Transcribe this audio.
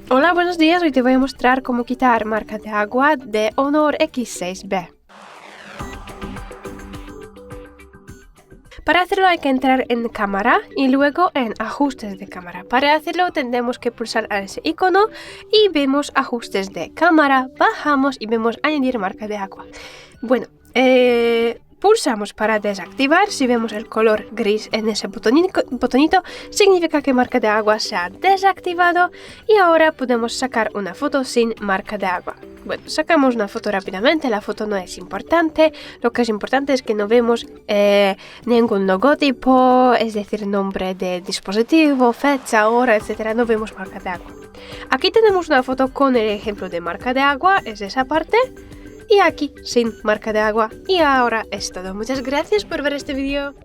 Hola, buenos días. Hoy te voy a mostrar cómo quitar marca de agua de HONOR X6b. Para hacerlo hay que entrar en cámara y luego en ajustes de cámara. Para hacerlo tendremos que pulsar a ese icono y vemos ajustes de cámara, bajamos y vemos añadir marca de agua. Bueno, pulsamos para desactivar. Si vemos el color gris en ese botonito, significa que marca de agua se ha desactivado y ahora podemos sacar una foto sin marca de agua. Bueno, sacamos una foto rápidamente, la foto no es importante, lo que es importante es que no vemos ningún logotipo, es decir, nombre de dispositivo, fecha, hora, etc. No vemos marca de agua. Aquí tenemos una foto con el ejemplo de marca de agua, es esa parte. Y aquí sin marca de agua. Y ahora es todo. Muchas gracias por ver este vídeo.